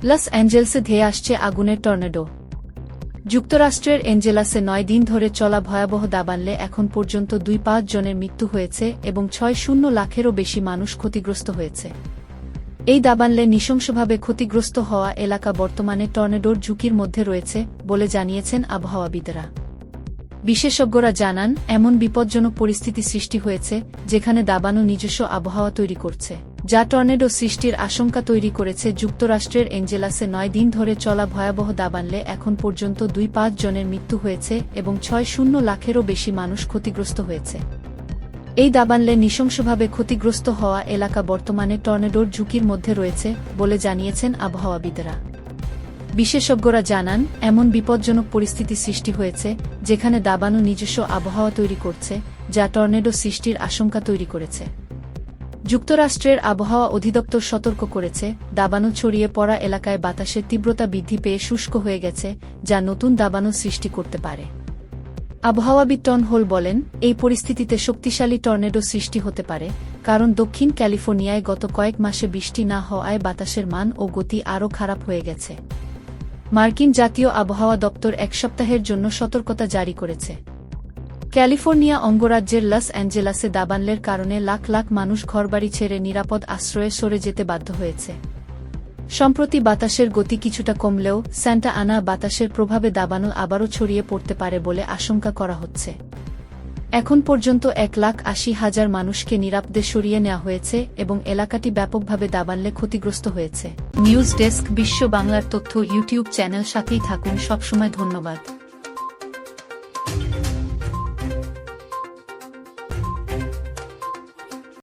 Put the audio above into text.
Loss অ্যাঞ্জেলসে ধেয়ে আসছে আগুনের টর্নেডো। যুক্তরাষ্ট্রের এঞ্জেলাসে ৯ দিন ধরে চলা ভয়াবহ দাবানলে এখন পর্যন্ত ২-৫ জনের মৃত্যু হয়েছে এবং ৬০ লাখেরও বেশি মানুষ ক্ষতিগ্রস্ত হয়েছে। এই দাবানলে নৃশংসভাবে ক্ষতিগ্রস্ত হওয়া এলাকা বর্তমানে টর্নেডোর ঝুঁকির মধ্যে রয়েছে বলে জানিয়েছেন আবহাওয়াবিদরা। বিশেষজ্ঞরা জানান, এমন বিপজ্জনক পরিস্থিতি সৃষ্টি হয়েছে যেখানে দাবানল নিজস্ব আবহাওয়া তৈরি করছে, যা টর্নেডো সৃষ্টির আশঙ্কা তৈরি করেছে। যুক্তরাষ্ট্রের এঞ্জেলাসে ৯ দিন ধরে চলা ভয়াবহ দাবানলে এখন পর্যন্ত ২-৫ জনের মৃত্যু হয়েছে এবং ৬০ লাখেরও বেশি মানুষ ক্ষতিগ্রস্ত হয়েছে। এই দাবানলে নৃশংসভাবে ক্ষতিগ্রস্ত হওয়া এলাকা বর্তমানে টর্নেডোর ঝুঁকির মধ্যে রয়েছে বলে জানিয়েছেন আবহাওয়াবিদরা। বিশেষজ্ঞরা জানান, এমন বিপজ্জনক পরিস্থিতি সৃষ্টি হয়েছে যেখানে দাবানল নিজস্ব আবহাওয়া তৈরি করছে, যা টর্নেডো সৃষ্টির আশঙ্কা তৈরি করেছে। যুক্তরাষ্ট্রের আবহাওয়া অধিদপ্তর সতর্ক করেছে, দাবানল ছড়িয়ে পড়া এলাকায় বাতাসের তীব্রতা বৃদ্ধি পেয়ে শুষ্ক হয়ে গেছে, যা নতুন দাবানল সৃষ্টি করতে পারে। আবহাওয়াবিদ টম হোল বলেন, এই পরিস্থিতিতে শক্তিশালী টর্নেডো সৃষ্টি হতে পারে, কারণ দক্ষিণ ক্যালিফোর্নিয়ায় গত কয়েক মাসে বৃষ্টি না হওয়ায় বাতাসের মান ও গতি আরও খারাপ হয়ে গেছে। মার্কিন জাতীয় আবহাওয়া দপ্তর ১ সপ্তাহের জন্য সতর্কতা জারি করেছে। ক্যালিফোর্নিয়া অঙ্গরাজ্যের লস অ্যাঞ্জেলাসে দাবানলের কারণে লাখ লাখ মানুষ ঘরবাড়ি ছেড়ে নিরাপদ আশ্রয়ে সরে যেতে বাধ্য হয়েছে। সম্প্রতি বাতাসের গতি কিছুটা কমলেও স্যান্টা আনা বাতাসের প্রভাবে দাবানল আবারও ছড়িয়ে পড়তে পারে বলে আশঙ্কা করা হচ্ছে। এখন পর্যন্ত ১,৮০,০০০ মানুষকে নিরাপদে সরিয়ে নেওয়া হয়েছে এবং এলাকাটি ব্যাপকভাবে দাবানলে ক্ষতিগ্রস্ত হয়েছে। নিউজ ডেস্ক, বিশ্ব বাংলার তথ্য ইউটিউব চ্যানেল সাথেই থাকুন সবসময়। ধন্যবাদ।